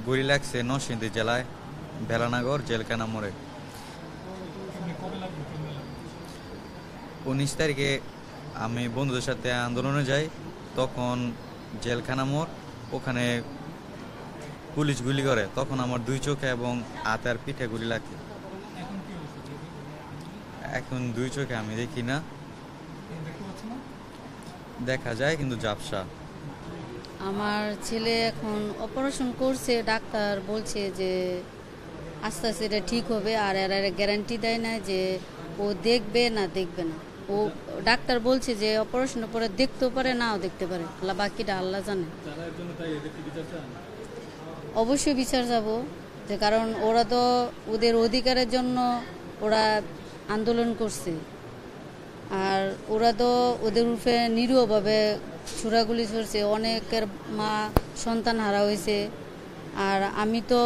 গুলি লাগছে নরসিংদী জেলায় বেলানগর জেলখানা মোড়ে। 19 তারিখে আমি বন্ধুদের সাথে আন্দোলনে যাই, তখন জেলখানা মোড় ওখানে পুলিশ গুলি করে, তখন আমার 2 চোখে এবং হাতে আর পিঠে গুলি লাগে। এখন 2 চোখে আমি দেখি না, দেখা যায় কিন্তু ঝাপসা। আমার ছেলে এখন অপারেশন করছে, ডাক্তার বলছে যে আস্তে আস্তে এটা ঠিক হবে, আর এর গ্যারান্টি দেয় না যে ও দেখবে না দেখবে না। ও ডাক্তার বলছে যে অপারেশনের পরে দেখতেও পারে, নাও দেখতে পারে, বাকিটা আল্লাহ জানে। অবশ্যই বিচার যাব, যে কারণ ওরা তো ওদের অধিকারের জন্য ওরা আন্দোলন করছে, আর ওরা তো ওদের উপরে নিরীহভাবে ছুরাগুলি ছড়ছে, অনেকের মা সন্তান হারা হয়েছে। আর আমি তো,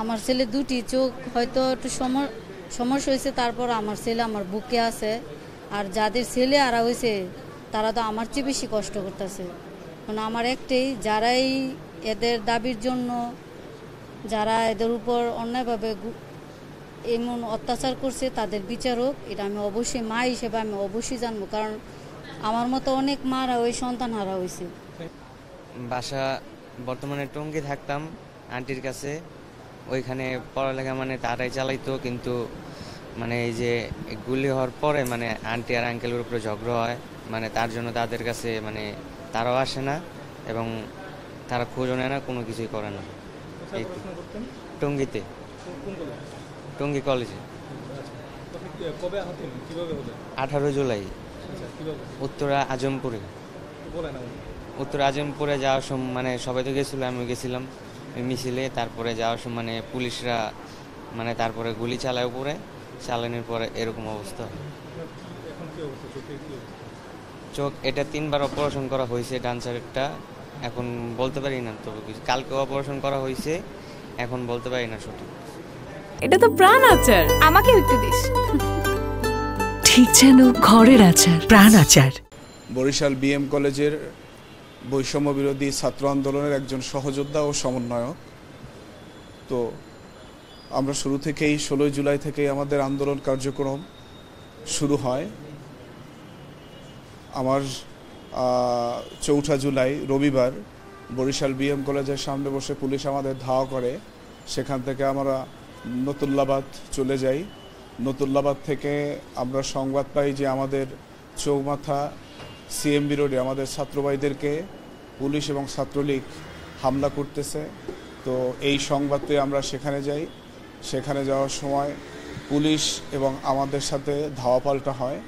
আমার ছেলে 2টি চোখ হয়তো একটু সমস্যা হয়েছে, তারপর আমার ছেলে আমার বুকে আছে। আর যাদের ছেলে হারা হয়েছে তারা তো আমার চেয়ে বেশি কষ্ট করতেছে। কারণ আমার একটাই, যারাই এদের দাবির জন্য, যারা এদের উপর অন্যায়ভাবে এমন অত্যাচার করছে তাদের বিচার হোক, এটা আমি অবশ্যই মা হিসেবে আমি অবশ্যই জানবো, কারণ আমার মতো অনেক মারা ওই সন্তান হারা হয়েছে। বাসা বর্তমানে টঙ্গী থাকতাম আন্টির কাছে, ওইখানে পড়ালেখা মানে তারাই চালাইতো, কিন্তু মানে এই যে গুলি হওয়ার পরে মানে আন্টি আর আঙ্কেলের উপরে ঝগড়া হয়, মানে তার জন্য তাদের কাছে মানে তারাও আসে না এবং তারা খোঁজও নেয় না, কোনো কিছুই করে না। টঙ্গীতে, টঙ্গী কলেজে। 18 জুলাই উত্তরা আজমপুরে। উত্তরা আজমপুরে যাওয়ার সময় মানে সবাই তো গেছিল, আমি গেছিলাম মিছিলে। তারপরে যাওয়ার সময় মানে পুলিশরা মানে তারপরে গুলি চালায় উপরে, চালানোর পরে এরকম অবস্থা। চোখ এটা 3বার অপারেশন করা হয়েছে, ডান সাইডটা। এখন বলতে পারি না, তবে কালকে অপারেশন করা হয়েছে, এখন বলতে পারি না সঠিক। এটা তো প্রাণ আচার, আমাকে একটু দিস। ঠিক যেন ঘরের আচার, প্রাণ আচার। বরিশাল বিএম কলেজের বৈষম্য বিরোধী ছাত্র আন্দোলনের একজন সহযোদ্ধা ও সমন্বয়ক। তো আমরা শুরু থেকেই 16 জুলাই থেকেই আমাদের আন্দোলন কার্যক্রম শুরু হয়। আমার 4 জুলাই রবিবার বরিশাল বিএম কলেজের সামনে বসে পুলিশ আমাদের ধাওয়া করে। সেখান থেকে আমরা নতুল্লাবাদ চলে যাই। নতুল্লাবাদ থেকে আমরা সংবাদ পাই যে আমাদের চৌমাথা সিএমবি রোডে আমাদের ছাত্রভাইদেরকে পুলিশ এবং ছাত্রলীগ হামলা করতেছে। তো এই সংবাদ পেয়ে আমরা সেখানে যাই। সেখানে যাওয়ার সময় পুলিশ এবং আমাদের সাথে ধাওয়া পাল্টা হয়।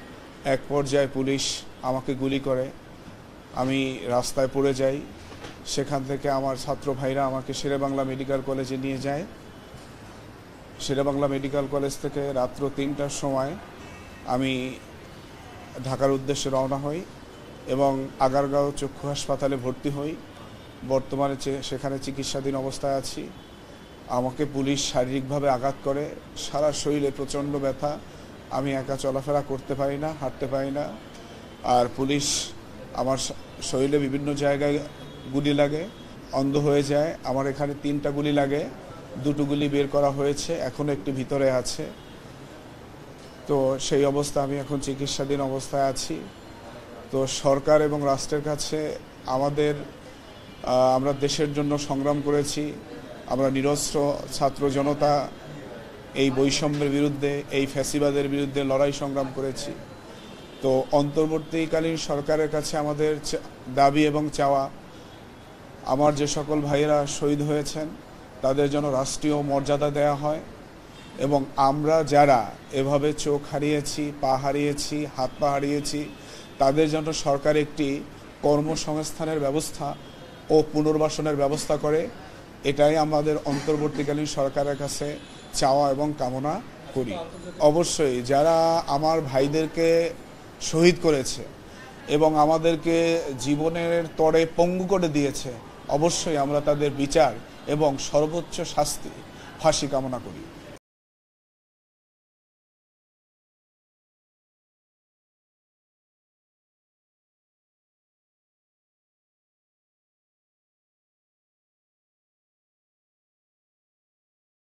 এক পর্যায়ে পুলিশ আমাকে গুলি করে, আমি রাস্তায় পড়ে যাই। সেখান থেকে আমার ছাত্র ভাইরা আমাকে শেরেবাংলা মেডিকেল কলেজে নিয়ে যায়। শেরেবাংলা মেডিকেল কলেজ থেকে রাত্র 3টার সময় আমি ঢাকার উদ্দেশ্যে রওনা হই এবং আগারগাঁও চক্ষু হাসপাতালে ভর্তি হই। বর্তমানে সেখানে চিকিৎসাধীন অবস্থায় আছি। আমাকে পুলিশ শারীরিকভাবে আঘাত করে, সারা শরীরে প্রচণ্ড ব্যথা, আমি একা চলাফেরা করতে পারি না, হাঁটতে পারি না। আর পুলিশ আমার শরীরে বিভিন্ন জায়গায় গুলি লাগে, অন্ধ হয়ে যায়। আমার এখানে 3টা গুলি লাগে, 2টো গুলি বের করা হয়েছে, এখনও একটি ভিতরে আছে। তো সেই অবস্থা, আমি এখন চিকিৎসাধীন অবস্থায় আছি। তো সরকার এবং রাষ্ট্রের কাছে আমরা দেশের জন্য সংগ্রাম করেছি। আমরা নিরস্ত্র ছাত্র জনতা এই বৈষম্যের বিরুদ্ধে, এই ফ্যাসিবাদের বিরুদ্ধে লড়াই সংগ্রাম করেছি। তো অন্তর্বর্তীকালীন সরকারের কাছে আমাদের দাবি এবং চাওয়া, আমার যে সকল ভাইয়েরা শহীদ হয়েছেন তাদের জন্য রাষ্ট্রীয় মর্যাদা দেয়া হয়, এবং আমরা যারা এভাবে চোখ হারিয়েছি, পা হারিয়েছি, হাত পা হারিয়েছি, তাদের জন্য সরকার একটি কর্মসংস্থানের ব্যবস্থা ও পুনর্বাসনের ব্যবস্থা করে। এটাই আমাদের অন্তর্বর্তীকালীন সরকারের কাছে চাওয়া এবং কামনা করি। অবশ্যই যারা আমার ভাইদেরকে শহীদ করেছে এবং আমাদেরকে জীবনের তরে পঙ্গু করে দিয়েছে, অবশ্যই আমরা তাদের বিচার এবং সর্বোচ্চ শাস্তি, ফাঁসি কামনা করি।